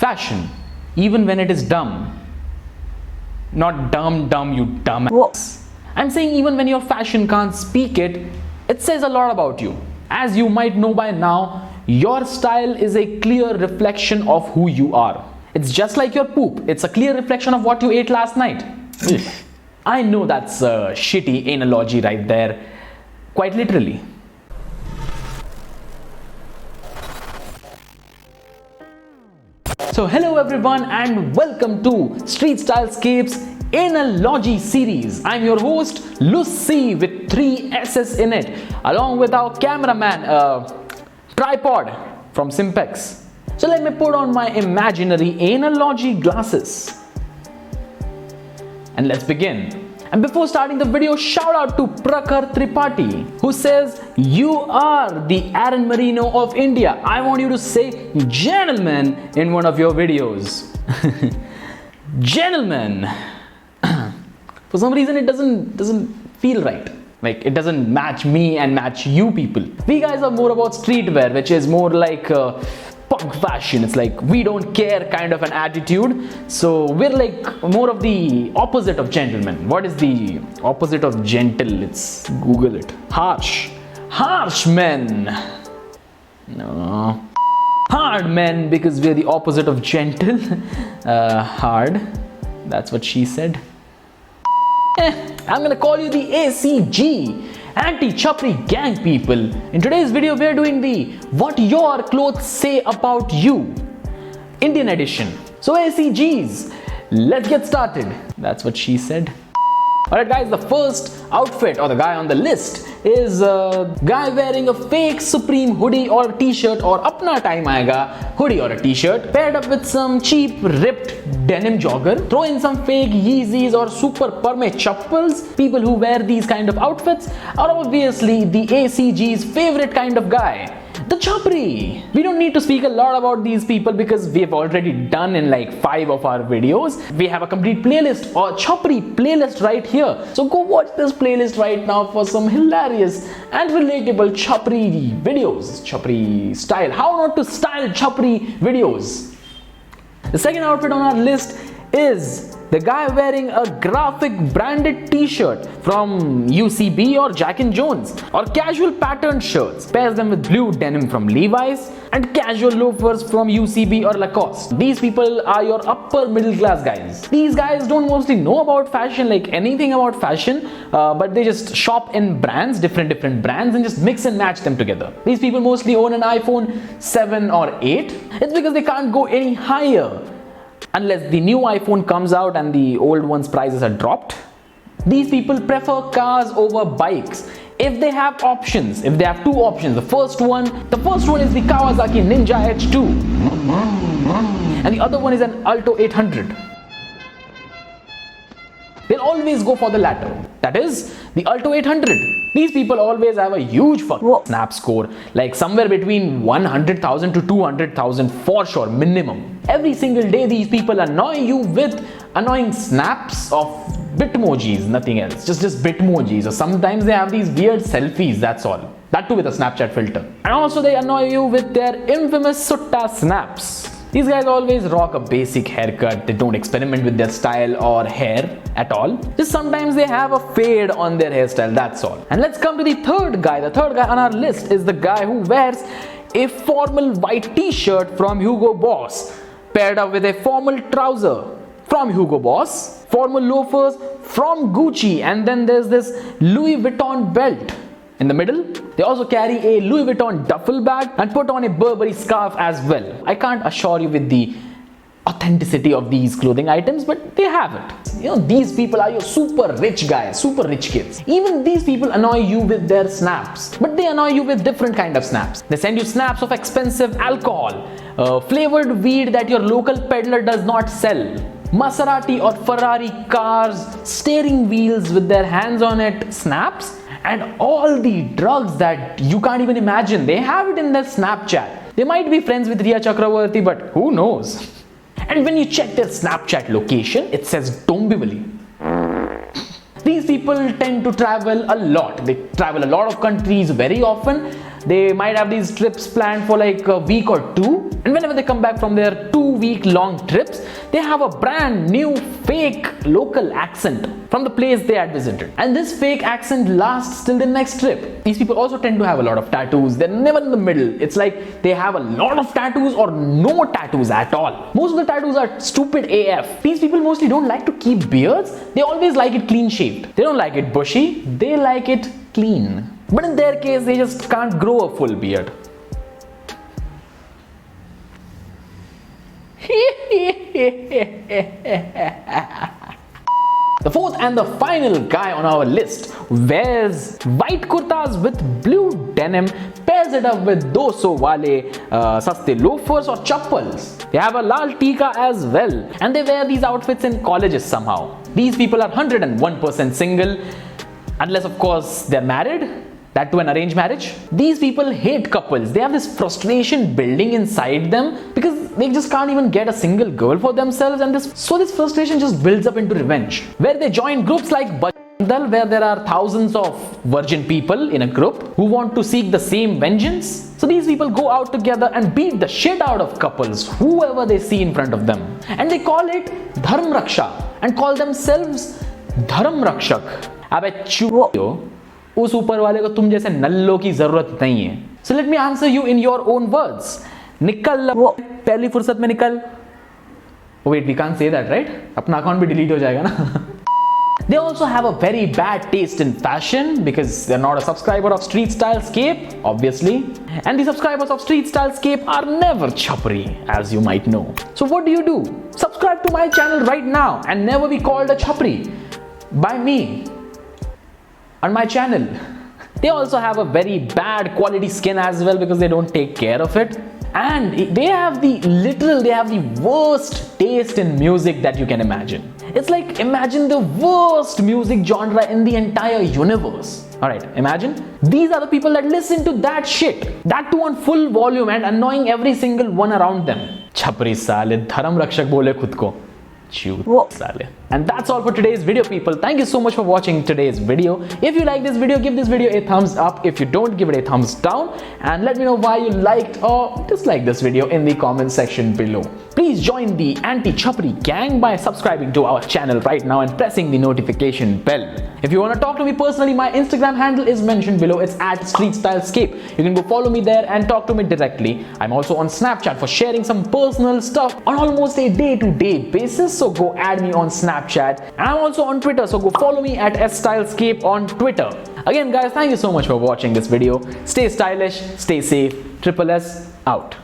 fashion, even when it is dumb. Not dumb, you dumbass. I'm saying even when your fashion can't speak it, it says a lot about you. As you might know by now, your style is a clear reflection of who you are. It's just like your poop. It's a clear reflection of what you ate last night. I know that's a shitty analogy right there. Quite literally. So hello everyone and welcome to StreetStyleScape's Analogy series. I'm your host Lucy with 3 S's in it, along with our cameraman Tripod from Simpex. So let me put on my imaginary analogy glasses and let's begin. And before starting the video, shout out to Prakhar Tripathi, who says, "You are the Aaron Marino of India. I want you to say gentlemen in one of your videos." Gentlemen. For some reason it doesn't feel right. Like it doesn't match me and match you people. We guys are more about streetwear, which is more like punk fashion. It's like we don't care kind of an attitude. So we're like more of the opposite of gentleman. What is the opposite of gentle? Let's Google it. Harsh. Harsh men. No. Hard men, because we're the opposite of gentle. Hard. That's what she said. I'm gonna call you the ACG, anti-chapri gang people. In today's video, we're doing the What Your Clothes Say About You Indian edition. So ACGs, let's get started. That's what she said. Alright guys, the first outfit or the guy on the list is a guy wearing a fake Supreme hoodie or t-shirt, or apna time aayega hoodie or a t-shirt, paired up with some cheap ripped denim jogger. Throw in some fake Yeezys or super perme chappals. People who wear these kind of outfits are obviously the ACG's favorite kind of guy, the chapri. We don't need to speak a lot about these people because we have already done in like 5 of our videos. We have a complete playlist or chapri playlist right here. So go watch this playlist right now for some hilarious and relatable chapri videos. Chapri style. How not to style chapri videos. The second outfit on our list is the guy wearing a graphic branded t-shirt from UCB or Jack & Jones, or casual patterned shirts. Pairs them with blue denim from Levi's and casual loafers from UCB or Lacoste. These people are your upper middle class guys. These guys don't mostly know about fashion, like anything about fashion, but they just shop in brands, different brands, and just mix and match them together. These people mostly own an iPhone 7 or 8. It's because they can't go any higher unless the new iPhone comes out and the old one's prices are dropped. These people prefer cars over bikes. If they have options, if they have 2 options, the first one is the Kawasaki Ninja H2 and the other one is an Alto 800. They'll always go for the latter, that is the Alto 800. These people always have a huge snap score, like somewhere between 100,000 to 200,000 for sure, minimum. Every single day these people annoy you with annoying snaps of bitmojis, nothing else, just bitmojis, or sometimes they have these weird selfies, that's all. That too with a Snapchat filter. And also they annoy you with their infamous sutta snaps. These guys always rock a basic haircut. They don't experiment with their style or hair at all. Just sometimes they have a fade on their hairstyle, that's all. And let's come to the third guy. The third guy on our list is the guy who wears a formal white t-shirt from Hugo Boss, paired up with a formal trouser from Hugo Boss, formal loafers from Gucci, and then there's this Louis Vuitton belt. In the middle, they also carry a Louis Vuitton duffel bag and put on a Burberry scarf as well. I can't assure you with the authenticity of these clothing items, but they have it. You know, these people are your super rich guys, super rich kids. Even these people annoy you with their snaps, but they annoy you with different kind of snaps. They send you snaps of expensive alcohol, flavored weed that your local peddler does not sell, Maserati or Ferrari cars, steering wheels with their hands on it snaps, and all the drugs that you can't even imagine. They have it in their Snapchat. They might be friends with Riya Chakravarti, but who knows? And when you check their Snapchat location, it says Dombivli. These people tend to travel a lot. They travel a lot of countries very often. They might have these trips planned for like a week or two, and whenever they come back from their 2-week long trips, they have a brand new fake local accent from the place they had visited, and this fake accent lasts till the next trip. These people also tend to have a lot of tattoos. They're never in the middle. It's like they have a lot of tattoos or no tattoos at all. Most of the tattoos are stupid AF. These people mostly don't like to keep beards. They always like it clean shaved. They don't like it bushy. They like it clean. But in their case, they just can't grow a full beard. The fourth and the final guy on our list wears white kurtas with blue denim, pairs it up with 200 wale saste loafers or chappals. They have a lal tika as well, and they wear these outfits in colleges somehow. These people are 101% single, unless of course they're married. That to an arranged marriage. These people hate couples. They have this frustration building inside them because they just can't even get a single girl for themselves, and this frustration just builds up into revenge, where they join groups like Bandal, where there are thousands of virgin people in a group who want to seek the same vengeance. So these people go out together and beat the shit out of couples, whoever they see in front of them, and they call it Dharm Raksha and call themselves Dharam Rakshak. Abe chuo, उस ऊपर वाले को तुम जैसे नल्लों की जरूरत नहीं है. So let me answer you in your own words. निकल वो पहली फुर्सत में निकल. Oh wait, we can't say that, right? अपना अकाउंट भी डिलीट हो जाएगा ना. They also have a very bad taste in fashion because they're not a subscriber of StreetStyleScape, obviously. And the subscribers of StreetStyleScape are never chapri, as you might know. So what do? Subscribe to my channel right now and never be called a chapri by me on my channel. They also have a very bad quality skin as well because they don't take care of it. And they have the worst taste in music that you can imagine. It's like, imagine the worst music genre in the entire universe. Alright, imagine. These are the people that listen to that shit. That too on full volume and annoying every single one around them. Chapri sale, dharam rakshak bole khud ko. And that's all for today's video, people. Thank you so much for watching today's video. If you like this video, give this video a thumbs up. If you don't, give it a thumbs down, and let me know why you liked or disliked this video in the comment section below. Please join the anti-chapri gang by subscribing to our channel right now and pressing the notification bell. If you want to talk to me personally, my Instagram handle is mentioned below. It's at StreetStyleScape. You can go follow me there and talk to me directly. I'm also on Snapchat for sharing some personal stuff on almost a day-to-day basis. So go add me on Snapchat. And I'm also on Twitter. So go follow me at STylescape on Twitter. Again, guys, thank you so much for watching this video. Stay stylish, stay safe. Triple S out.